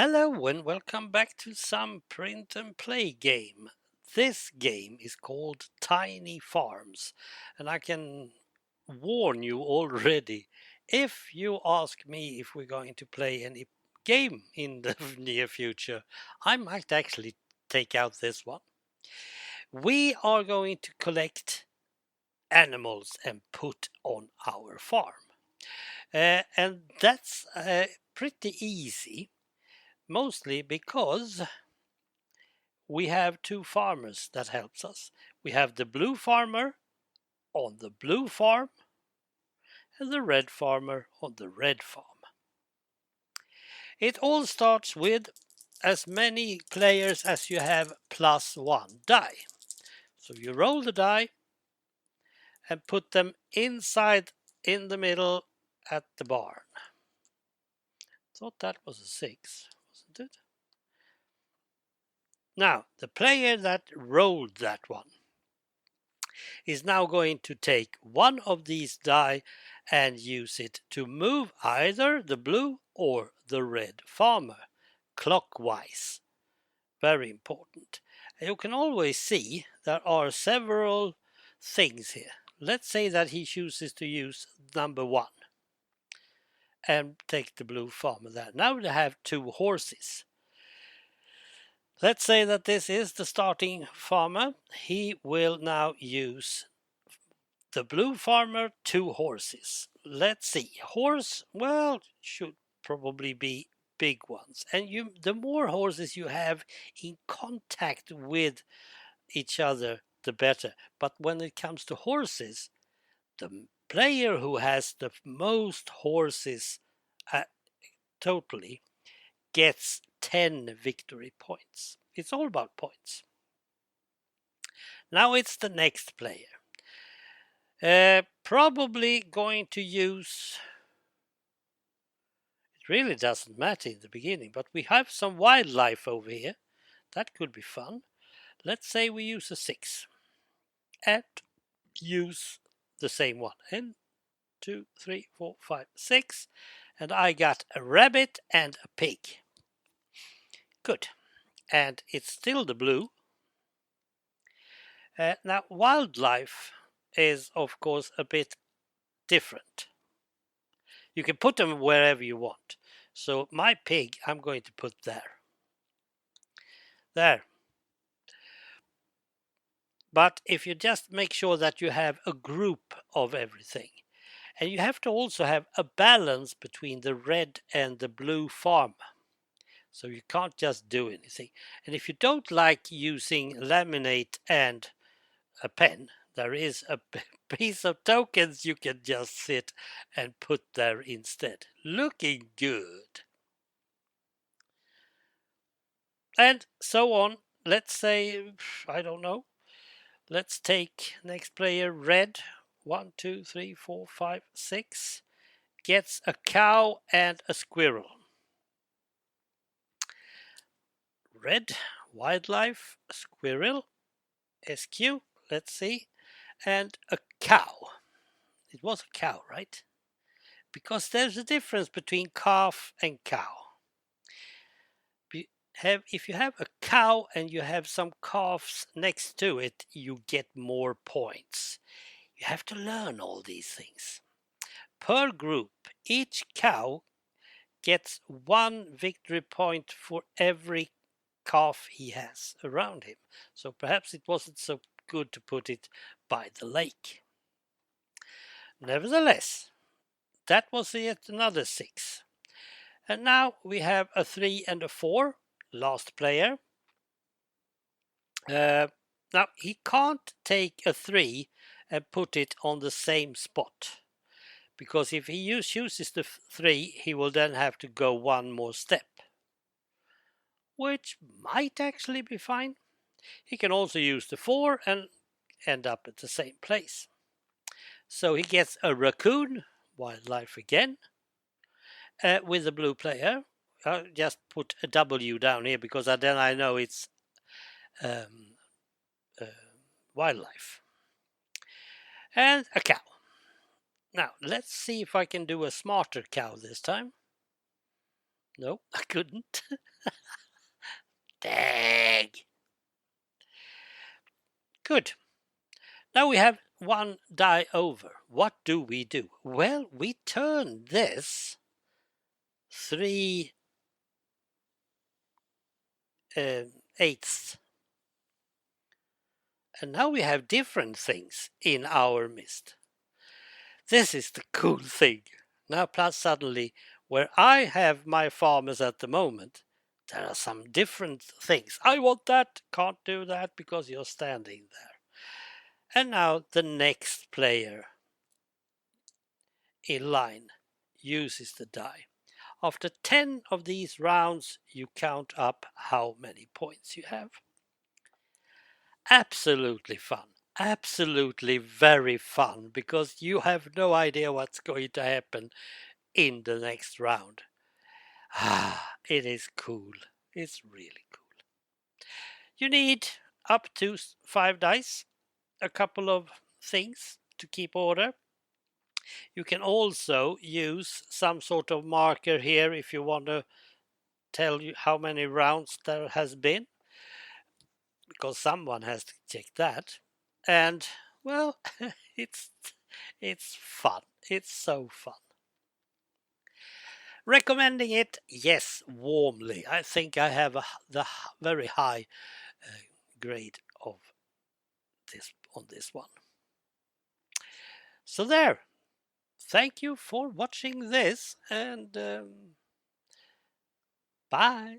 Hello and welcome back to some print and play game. This game is called Tiny Farms, and I can warn you already, if you ask me if we're going to play any game in the near future, I might actually take out this one. We are going to collect animals and put on our farm. And that's pretty easy, mostly because we have two farmers that helps us. We have the blue farmer on the blue farm and the red farmer on the red farm. It all starts with as many players as you have plus one die. So you roll the die and put them inside in the middle at the barn. Thought that was a 6, wasn't it? Now, the player that rolled that one is now going to take one of these die and use it to move either the blue or the red farmer clockwise. Very important. And you can always see there are several things here. Let's say that he chooses to use number 1 and take the blue farmer there. Now they have 2 horses. Let's say that this is the starting farmer. He will now use the blue farmer, 2 horses. Let's see. Horse, well, should probably be big ones. And the more horses you have in contact with each other, the better. But when it comes to horses, the player who has the most horses totally gets 10 victory points. It's all about points. Now it's the next player. Probably going to use, it really doesn't matter in the beginning, but we have some wildlife over here. That could be fun. Let's say we use a 6 and use the same one. And 2, 3, 4, 5, 6. And I got a rabbit and a pig. Good. And it's still the blue. Now, wildlife is, of course, a bit different. You can put them wherever you want. So my pig, I'm going to put there. There. But if you just make sure that you have a group of everything, and you have to also have a balance between the red and the blue farm. So you can't just do anything. And if you don't like using laminate and a pen, there is a piece of tokens you can just sit and put there instead. Looking good. And so on. Let's say, I don't know. Let's take next player, red. 1, 2, 3, 4, 5, 6. Gets a cow and a squirrel. Red, wildlife, squirrel, SQ, let's see, and a cow. It was a cow, right? Because there's a difference between calf and cow. If you have a cow and you have some calves next to it, you get more points. You have to learn all these things. Per group, each cow gets 1 victory point for every calf he has around him. So perhaps it wasn't so good to put it by the lake. Nevertheless, that was yet another 6. And now we have a 3 and a 4, last player. Now he can't take a 3 and put it on the same spot. Because if he chooses the 3, he will then have to go one more step. Which might actually be fine. He can also use the 4 and end up at the same place. So he gets a raccoon, wildlife again, with the blue player. I'll just put a W down here because then I know it's wildlife. And a cow. Now, let's see if I can do a smarter cow this time. No, I couldn't. Dang. Good. Now we have one die over. What do? Well, we turn this 3 eighths. And now we have different things in our mist. This is the cool thing. Now plus suddenly, where I have my farmers at the moment, there are some different things. I want that, can't do that because you're standing there. And now the next player in line uses the die. After 10 of these rounds, you count up how many points you have. Absolutely fun. Absolutely very fun because you have no idea what's going to happen in the next round. It is cool. It's really cool. You need up to 5 dice, a couple of things to keep order. You can also use some sort of marker here if you want to tell you how many rounds there has been, because someone has to check that. And well, it's fun. It's so fun. Recommending it, yes, warmly. I think I have the very high grade of this on this one. So there. Thank you for watching this, and bye.